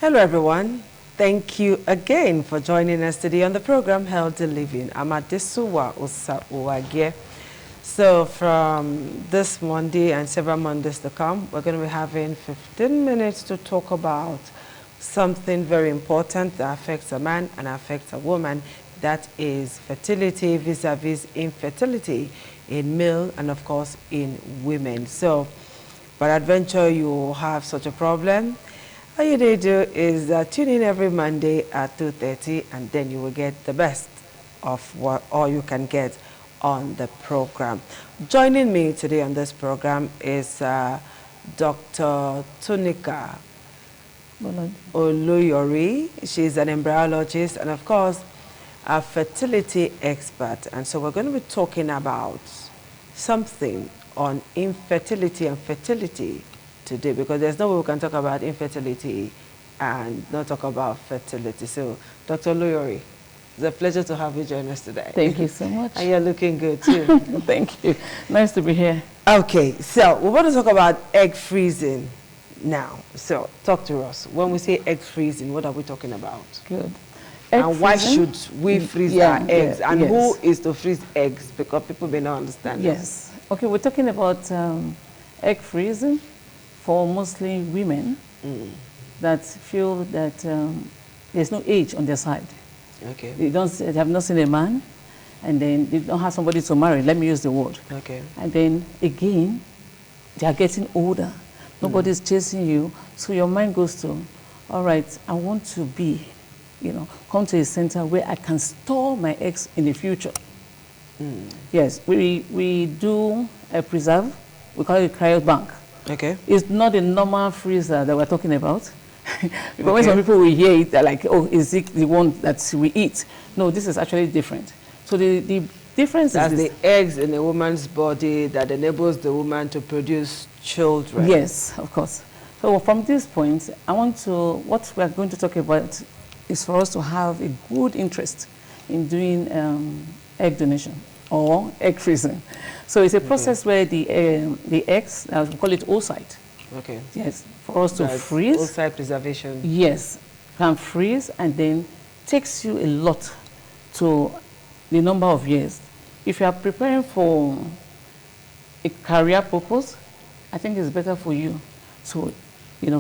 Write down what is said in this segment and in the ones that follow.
Hello everyone. Thank you again for joining us today on the program Healthy Living. I'm at Desuwa Uwagye. So from this Monday and several Mondays to come, we're going to be having 15 minutes to talk about something very important that affects a man and affects a woman. That is fertility vis-a-vis infertility in male and of course in women. So by adventure you have such a problem, all you need to do is tune in every Monday at 2:30, and then you will get the best of what all you can get on the program. Joining me today on this program is Dr. Tunika Oluyori. She's an embryologist and of course a fertility expert. And so we're going to be talking about something on infertility and fertility today, because there's no way we can talk about infertility and not talk about fertility. So, Dr. Oluyori, it's a pleasure to have you join us today. Thank you so much. And you're looking good too. Thank you. Nice to be here. Okay, so we want to talk about egg freezing now. So, talk to us. When we say egg freezing, what are we talking about? Good. And why should we freeze our eggs? And yes. who is to freeze eggs? Because people may not understand. Yes. Okay, we're talking about egg freezing for mostly women that feel that there's no age on their side. Okay. They have not seen a man, and then they don't have somebody to marry. Let me use the word. Okay. And then again, they are getting older. Nobody's chasing you, so your mind goes to, all right, I want to be, come to a center where I can store my eggs in the future. Yes, we do a preserve. We call it cryo bank. Okay. It's not a normal freezer that we're talking about. Because when some people will hear it, they're like, oh, is it the one that we eat? No, this is actually different. So the difference is the eggs in a woman's body that enables the woman to produce children. Yes, of course. So from this point, what we are going to talk about is for us to have a good interest in doing egg donation or egg freezing. So it's a process where the eggs, we call it oocyte. Okay. Yes, for us to freeze. Oocyte preservation. Yes, can freeze, and then takes you a lot to the number of years. If you are preparing for a career purpose, I think it's better for you to,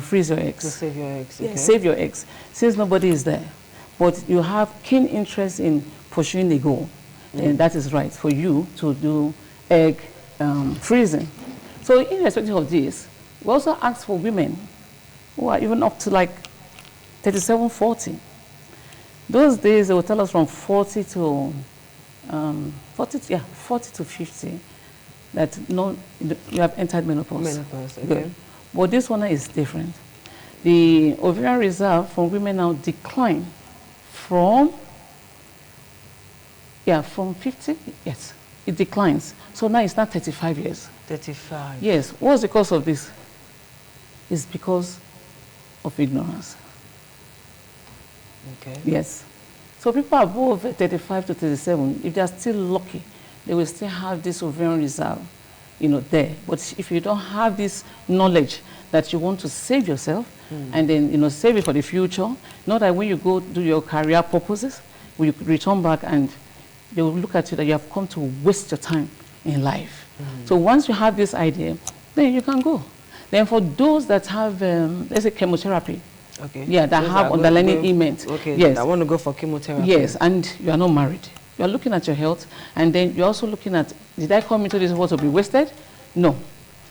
freeze your eggs. To save your eggs. Okay. Yeah, save your eggs, since nobody is there. But you have keen interest in pursuing the goal, and that is right for you to do egg freezing. So irrespective of this, we also ask for women who are even up to like 37, 40. Those days they will tell us from 40 to 50 that you have entered menopause. Menopause, okay. Good. But this one is different. The ovarian reserve for women now decline from 50, yes, it declines. So now it's not 35 years. 35. Yes. What's the cause of this? It's because of ignorance. Okay. Yes. So people above 35 to 37, if they are still lucky, they will still have this ovarian reserve, there. But if you don't have this knowledge that you want to save yourself, and then, save it for the future, not that when you go do your career purposes, you return back and they will look at you that you have come to waste your time in life. So once you have this idea, then you can go. Then for those that have, let's say, chemotherapy, okay, yeah, that have underlying ailment, okay, yes, I want to go for chemotherapy. Yes, and you are not married. You are looking at your health, and then you're also looking at, did I come into this world to be wasted? No.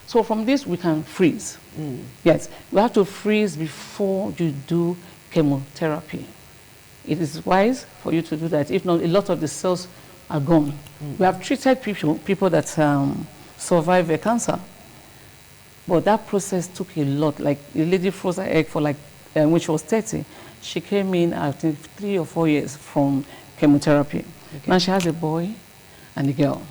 So from this, we can freeze. Yes, you have to freeze before you do chemotherapy. It is wise for you to do that. If not, a lot of the cells are gone. We have treated people that survive a cancer, but that process took a lot. Like the lady froze her egg for when she was 30. She came in, I think, 3 or 4 years from chemotherapy. Okay. Now she has a boy and a girl.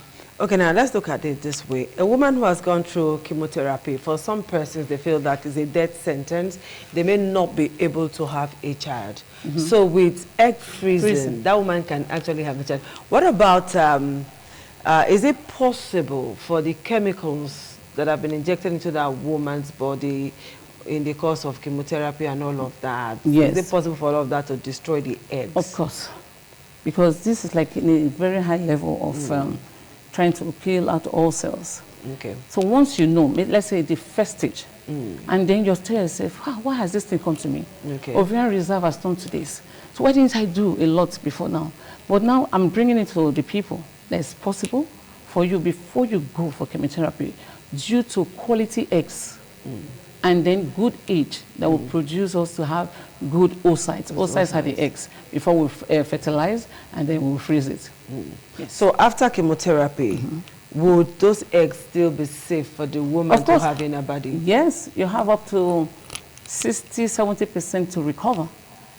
Okay, now let's look at it this way. A woman who has gone through chemotherapy, for some persons, they feel that is a death sentence. They may not be able to have a child. So with egg freezing, that woman can actually have a child. What about, is it possible for the chemicals that have been injected into that woman's body in the course of chemotherapy and all of that, Yes. is it possible for all of that to destroy the eggs? Of course. Because this is like in a very high level of trying to kill out all cells. Okay. So once you know, let's say the first stage, and then you tell yourself, why has this thing come to me? Okay. Ovarian reserve has come to this. So why didn't I do a lot before now? But now I'm bringing it to the people that it's possible for you before you go for chemotherapy due to quality eggs and then good age that will produce us to have good oocytes. Oocytes are the eggs before we fertilize and then we'll freeze it. Yes. So after chemotherapy, would those eggs still be safe for the woman to have in her body? Yes, you have up to 60–70% to recover,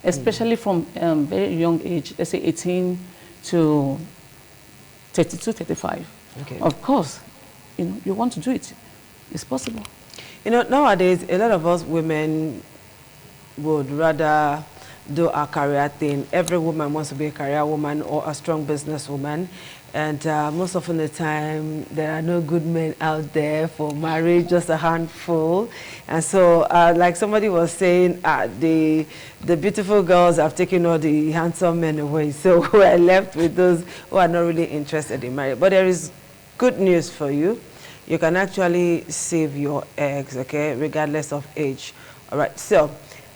especially from very young age, let's say 18 to 32, 35. Okay. Of course, you want to do it. It's possible. Nowadays, a lot of us women would rather do a career thing. Every woman wants to be a career woman or a strong businesswoman. And most often the time, there are no good men out there for marriage, just a handful. And so, like somebody was saying, the beautiful girls have taken all the handsome men away. So we're left with those who are not really interested in marriage. But there is good news for you. You can actually save your eggs, okay, regardless of age. All right, so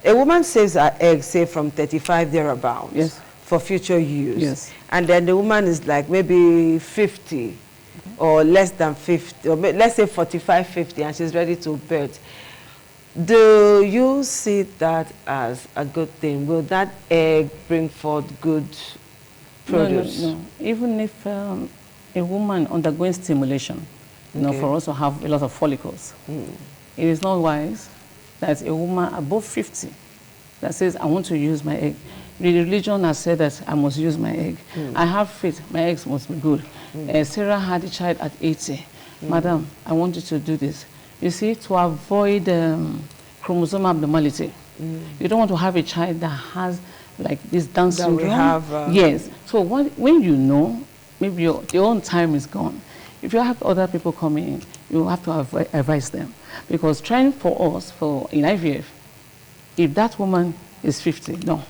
a woman saves her eggs, say, from 35 thereabouts. Yes. For future use. Yes. And then the woman is like maybe 50 or less than 50, or let's say 45, 50, and she's ready to birth. Do you see that as a good thing? Will that egg bring forth good produce? No. Even if a woman undergoing stimulation, for us to have a lot of follicles, it is not wise that a woman above 50 that says, I want to use my egg. The religion has said that I must use my egg. I have faith, my eggs must be good. Sarah had a child at 80. Madam, I want you to do this. You see, to avoid chromosomal abnormality. You don't want to have a child that has like this Down syndrome. Yes. So when you know, maybe your own time is gone. If you have other people coming in, you have to advise them. Because trying for us, in IVF, if that woman is 50, no.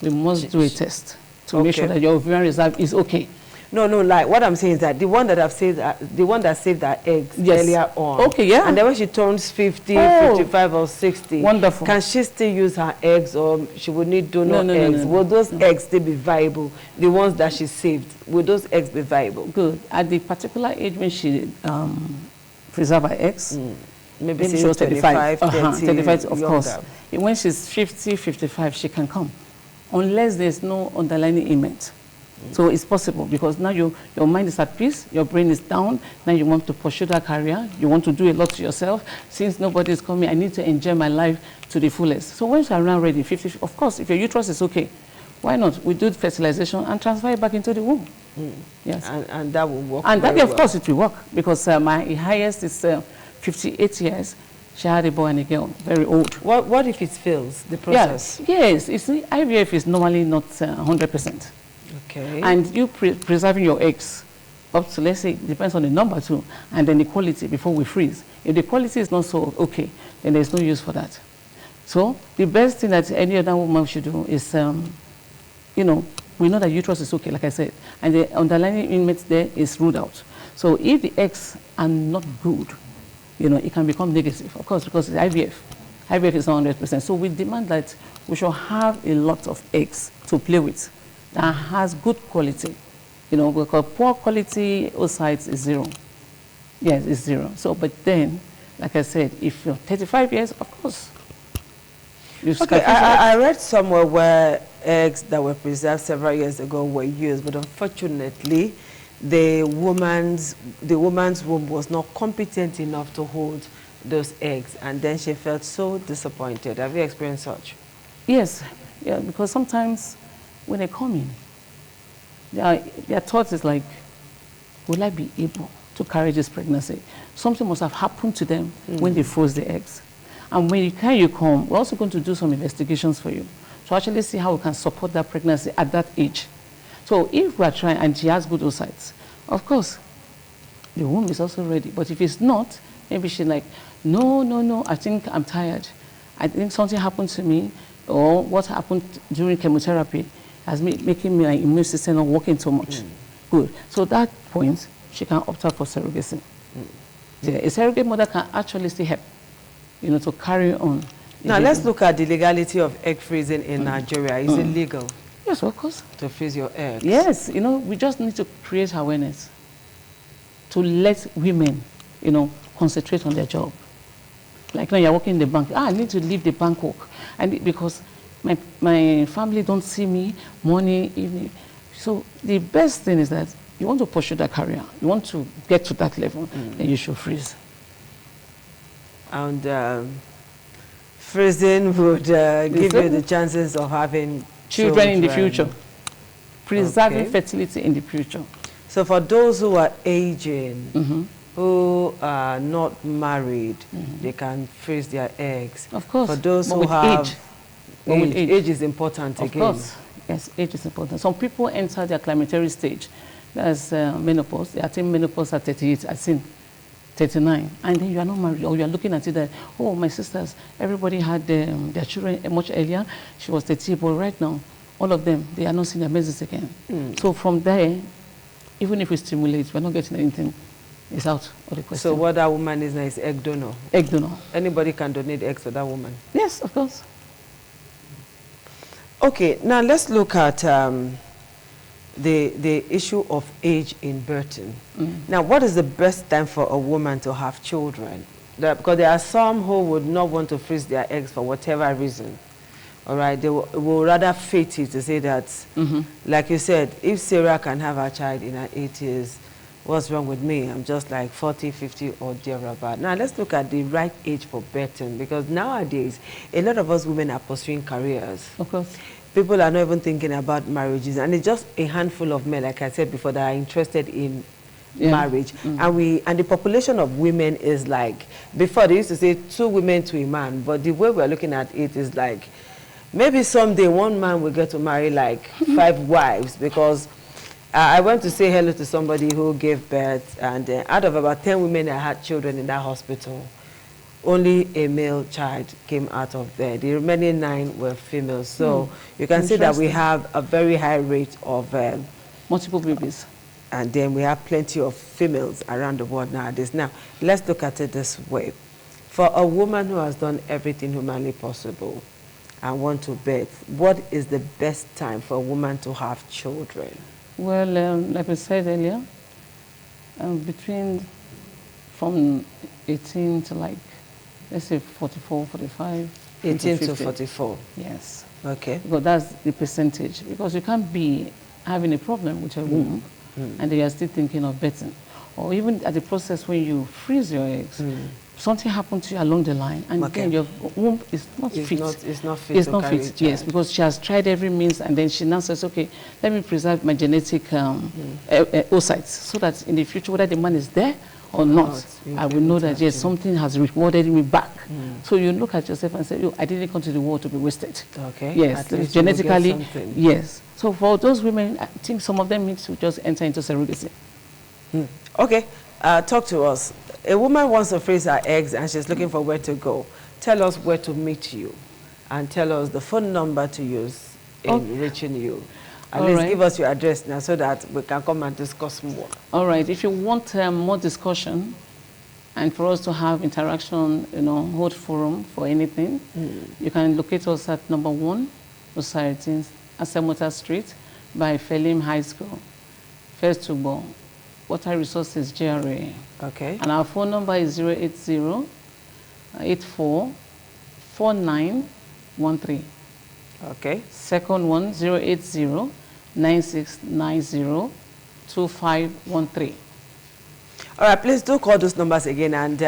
We must do a test to make sure that your ovarian reserve is okay. No, like what I'm saying is that the one that saved her eggs earlier on. Okay, yeah. And then when she turns 50, 55 or 60, wonderful. Can she still use her eggs, or she would need donor eggs? Will those eggs still be viable? The ones that she saved, will those eggs be viable? Good. At the particular age when she preserve her eggs, maybe she was 35. 35, of younger. course. When she's 50, 55, she can come. Unless there's no underlying ailment. So it's possible, because now your mind is at peace, your brain is down, now you want to pursue that career, you want to do a lot to yourself. Since nobody is coming, I need to enjoy my life to the fullest. So when you're around ready, 50, of course, if your uterus is okay, why not? We do fertilization and transfer it back into the womb. Yes. And that will work. And that, of course, it will work, because my highest is 58 years. She had a boy and a girl, very old. What if it fails, the process? Yes. You see, IVF is normally not 100%. Okay. And you preserving your eggs up to, let's say, depends on the number too, and then the quality before we freeze. If the quality is not so okay, then there's no use for that. So the best thing that any other woman should do is, we know that uterus is okay, like I said, and the underlying ailment there is ruled out. So if the eggs are not good, it can become negative, of course, because it's IVF. IVF is not 100%. So we demand that we should have a lot of eggs to play with that has good quality. Because poor quality oocytes is 0. Yes, it's 0. So, but then, like I said, if you're 35 years, of course. Okay, I read somewhere where eggs that were preserved several years ago were used, but unfortunately, the woman's womb was not competent enough to hold those eggs, and then she felt so disappointed. Have you experienced such? Yes, because sometimes when they come in, their thought is like, will I be able to carry this pregnancy? Something must have happened to them when they froze the eggs. And when you come, we're also going to do some investigations for you to actually see how we can support that pregnancy at that age. So if we are trying, and she has good oocytes, of course, the womb is also ready. But if it's not, maybe she's like, no, I think I'm tired. I think something happened to me, or what happened during chemotherapy has making my immune system not working so much. Good. So at that point, she can opt out for surrogacy. Yeah, a surrogate mother can actually still help, to carry on. Now, let's look at the legality of egg freezing in Nigeria. Is it legal? Yes, of course. To freeze your eggs? Yes. We just need to create awareness to let women, concentrate on their job. Like when you're working in the bank, I need to leave the bank work. And because my family don't see me morning, evening. So the best thing is that you want to pursue that career. You want to get to that level, then you should freeze. And freezing would give you the chances of having children in the future. Preserving fertility in the future. So for those who are aging, who are not married, they can freeze their eggs. Of course. For those who have age is important again. Of course. Yes, age is important. Some people enter their climateric stage. That's menopause. They attain menopause at 38, I think 39. And then you are not married, or you are looking at it that, oh, my sisters, everybody had their children much earlier. She was 38, but right now, all of them, they are not seeing their menses again. So from there, even if we stimulate, we're not getting anything. It's out of the question. So what that woman is now is egg donor? Egg donor. Anybody can donate eggs to that woman? Yes, of course. Okay, now let's look at the issue of age in birthing. Now, what is the best time for a woman to have children? Because there are some who would not want to freeze their eggs for whatever reason. All right, they will rather fate it to say that, like you said, if Sarah can have a child in her 80s, what's wrong with me? I'm just like 40, 50 or thereabout. Now, let's look at the right age for birthing, because nowadays, a lot of us women are pursuing careers. Of course. People are not even thinking about marriages, and it's just a handful of men, like I said before, that are interested in marriage. And the population of women is like, before they used to say 2 women to a man, but the way we're looking at it is like, maybe someday one man will get to marry like 5 wives, because I went to say hello to somebody who gave birth, and out of about 10 women that had children in that hospital, only a male child came out of there. The remaining 9 were females. So you can see that we have a very high rate of multiple babies. And then we have plenty of females around the world nowadays. Now, let's look at it this way. For a woman who has done everything humanly possible and want to birth, what is the best time for a woman to have children? Well, like we said earlier, from 18 to like, let's say 44, 45. 18 to 44. Yes. Okay. Because that's the percentage. Because you can't be having a problem with your womb and you are still thinking of birthing. Or even at the process when you freeze your eggs, something happened to you along the line, and then your womb is not fit. It's not fit. It's not fit, yes, because she has tried every means, and then she now says, okay, let me preserve my genetic oocytes, so that in the future, whether the man is there or not, I will know that, yes, something has rewarded me back. So you look at yourself and say, oh, I didn't come to the world to be wasted. Okay. Yes, genetically, yes. So for those women, I think some of them need to just enter into surrogacy. Okay, talk to us. A woman wants to freeze her eggs and she's looking for where to go. Tell us where to meet you, and tell us the phone number to use in reaching you. And let's give us your address now so that we can come and discuss more. All right, if you want more discussion and for us to have interaction, hold forum for anything, you can locate us at number 1, Society, Asemota Street by Felim High School, First Tugbo, Water Resources, GRA. Okay. And our phone number is 080-84-4913. Okay. Second one, 080-9690-2513. All right, please do call those numbers again, and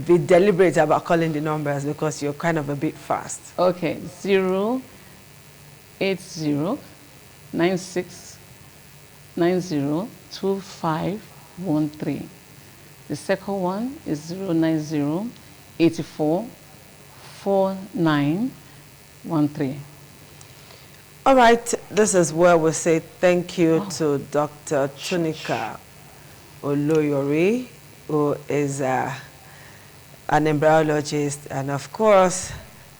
be deliberate about calling the numbers because you're kind of a bit fast. Okay. 080-9690-2513. The second one is 090-84-4913. All right, this is where we say thank you to Dr. Chunika Oloyori, who is an embryologist, and of course,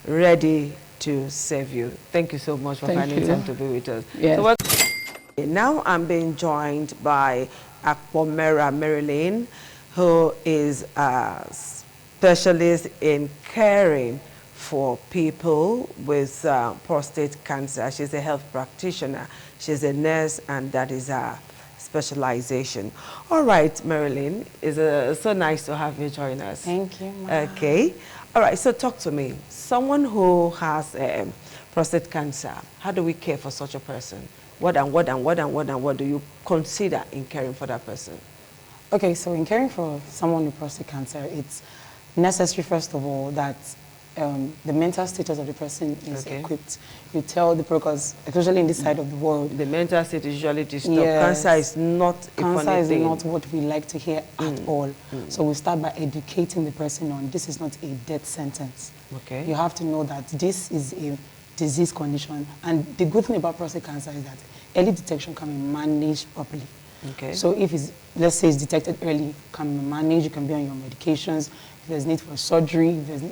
ready to serve you. Thank you so much for finding time to be with us. Yes. So now I'm being joined by Akpomera Marilyn, who is a specialist in caring for people with prostate cancer. She's a health practitioner. She's a nurse, and that is her specialization. All right, Marilyn, it's so nice to have you join us. Thank you, Ma. Okay. All right, so talk to me. Someone who has prostate cancer, how do we care for such a person? What do you consider in caring for that person? Okay, so in caring for someone with prostate cancer, it's necessary, first of all, that the mental status of the person is equipped. You tell the because especially in this side of the world, the mental state is usually disturbed. Yes, cancer is not a cancer funny is thing. not what we like to hear at all. So we start by educating the person on this is not a death sentence. Okay. You have to know that this is a disease condition, and the good thing about prostate cancer is that early detection can be managed properly. Okay. So if it's, let's say it's detected early, you can be managed, you can be on your medications. If there's need for surgery,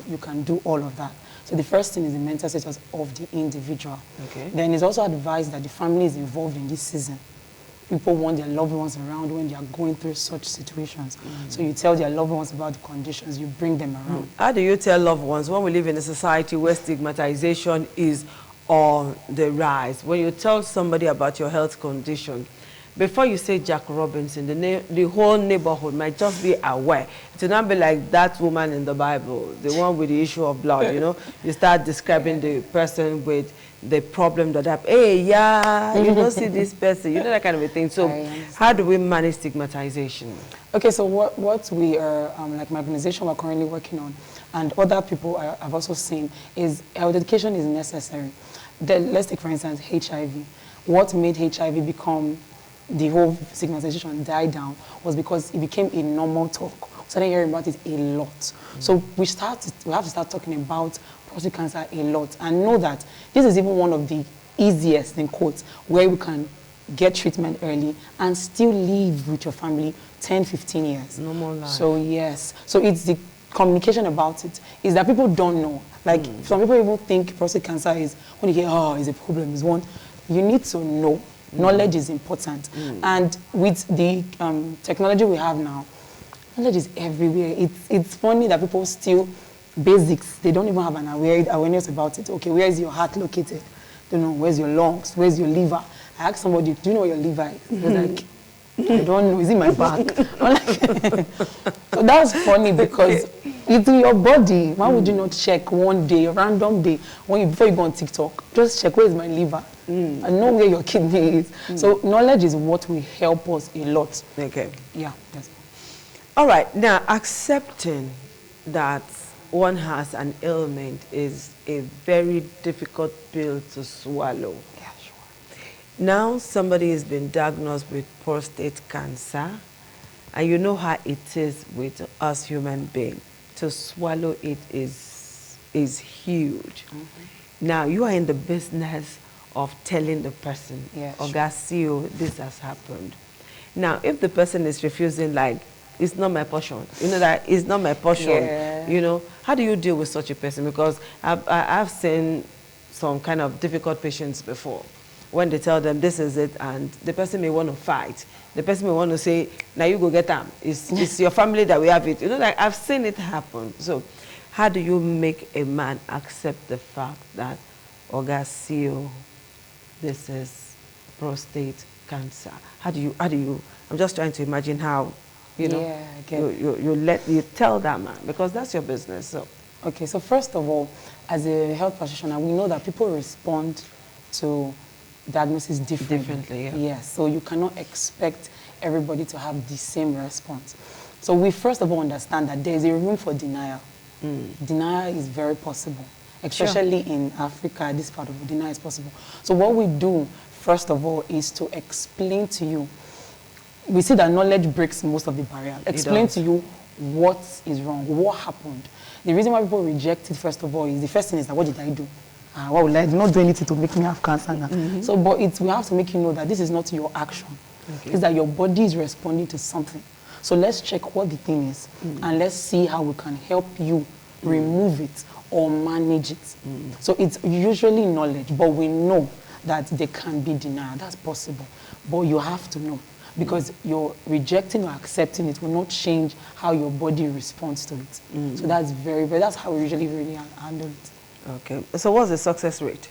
you can do all of that. So the first thing is the mental status of the individual. Okay. Then it's also advised that the family is involved in this season. People want their loved ones around when they are going through such situations. So you tell their loved ones about the conditions, you bring them around. How do you tell loved ones when we live in a society where stigmatization is on the rise? When you tell somebody about your health condition, before you say Jack Robinson, the whole neighborhood might just be aware. It will not be like that woman in the Bible, the one with the issue of blood, you know. You start describing the person with the problem that happened. Hey, yeah, you don't see this person, you know, that kind of a thing. So how do we manage stigmatization? Okay, so what we are, like my organization, we're currently working on, and other people have also seen, is health education is necessary. Let's take, for instance, HIV. What made HIV become the whole stigmatization die down was because it became a normal talk. We started hearing about it a lot. So we have to start talking about prostate cancer a lot and know that this is even one of the easiest, in quotes, where we can get treatment early and still live with your family 10, 15 years. Normal life. So yes. So it's the communication about it, is that people don't know. Like some people even think prostate cancer is, when you hear, oh, it's a problem, it's one, you need to know. Knowledge is important. And with the technology we have now, knowledge is everywhere. It's funny that people still, basics, they don't even have an awareness about it. Okay, where is your heart located? Don't know, where's your lungs? Where's your liver? I asked somebody, do you know where your liver is? He was like, I don't know, it's in my back. I'm like, so that's funny because it's in your body. Why would you not check one day, a random day, before you go on TikTok? Just check, where is my liver? And know where your kidney is. So knowledge is what will help us a lot. Okay. Yeah. Yes. All right. Now, accepting that one has an ailment is a very difficult pill to swallow. Yeah, sure. Now, somebody has been diagnosed with prostate cancer, and you know how it is with us human beings. To swallow it is huge. Now, you are in the business of telling the person, Yeah, Ogasio, this has happened. Now, if the person is refusing, like, it's not my portion, you know, that it's not my portion, you know, how do you deal with such a person? Because I've seen some kind of difficult patients before, when they tell them this is it, and the person may want to fight. The person may want to say, now you go get them. It's your family that we have it. You know, like, I've seen it happen. So how do you make a man accept the fact that, Ogasio, this is prostate cancer? How do you, I'm just trying to imagine how, you know, you tell that man, because that's your business. So. Okay, so first of all, as a health practitioner, we know that people respond to diagnosis differently. Yeah. Yes, so you cannot expect everybody to have the same response. So we first of all understand that there is a room for denial. Denial is very possible, especially in Africa. This part of denial is possible. So what we do, first of all, is to explain to you. We see that knowledge breaks most of the barrier. Explain to you what is wrong, what happened. The reason why people reject it, first of all, is the first thing is that, what did I do? What will I do? Not do anything to make me have cancer now. So, but we have to make you know that this is not your action. It's that your body is responding to something. So let's check what the thing is, and let's see how we can help you remove it or manage it. So it's usually knowledge, but we know that there can be denial. That's possible, but you have to know, because you're rejecting or accepting it will not change how your body responds to it. So that's that's how we usually really handle it. Okay. So what's the success rate?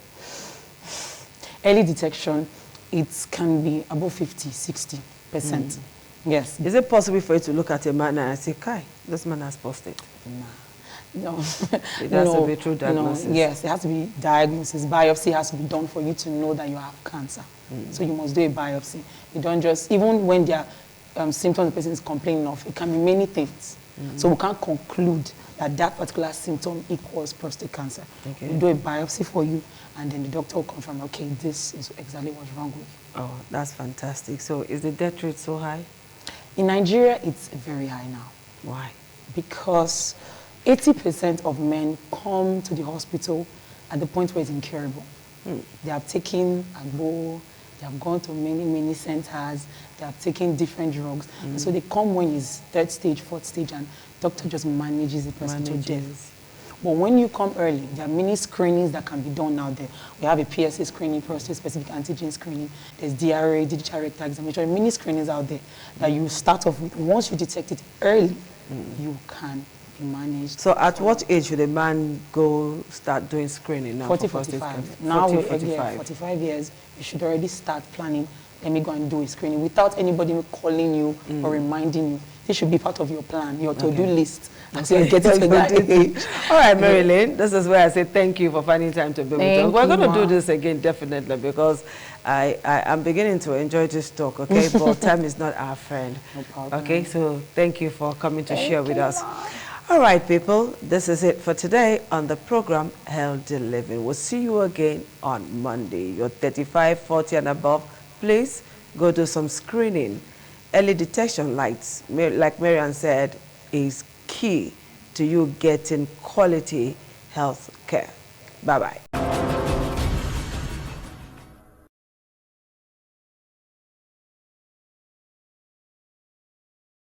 Early detection, it can be above 50–60%. Yes. Is it possible for you to look at a man and say, Kai, this man has prostate? No. It has to be true diagnosis. No. Yes, it has to be diagnosis. Biopsy has to be done for you to know that you have cancer. So you must do a biopsy. You don't just, even when there are symptoms the person is complaining of, it can be many things. So we can't conclude that that particular symptom equals prostate cancer. Okay. We'll do a biopsy for you, and then the doctor will confirm, okay, this is exactly what's wrong with you. Oh, that's fantastic. So is the death rate so high? In Nigeria, it's very high now. Why? Because 80% of men come to the hospital at the point where it's incurable. They have taken agbo, they have gone to many centers, they have taken different drugs. And so they come when it's third stage, fourth stage, and doctor just manages the person to death. But when you come early, there are many screenings that can be done out there. We have a PSA screening, prostate-specific antigen screening. There's DRA, digital rectal examination, many screenings out there that you start off with. Once you detect it early, you can be managed. So at what age should a man go start doing screening now? 40–45. Now, 45 years, you should already start planning. Let me go and do a screening without anybody calling you or reminding you. This should be part of your plan, your to-do list. So you get to that age. All right, Marilyn, this is where I say thank you for finding time to be with us. We're going to do this again, definitely, because I'm beginning to enjoy this talk, okay? But time is not our friend. No problem. Okay, so thank you for coming to share with us. All right, people, this is it for today on the program Healthy Living. We'll see you again on Monday. You're 35, 40 and above. Please go do some screening. Early detection, like Marian said, is key to you getting quality health care. Bye-bye.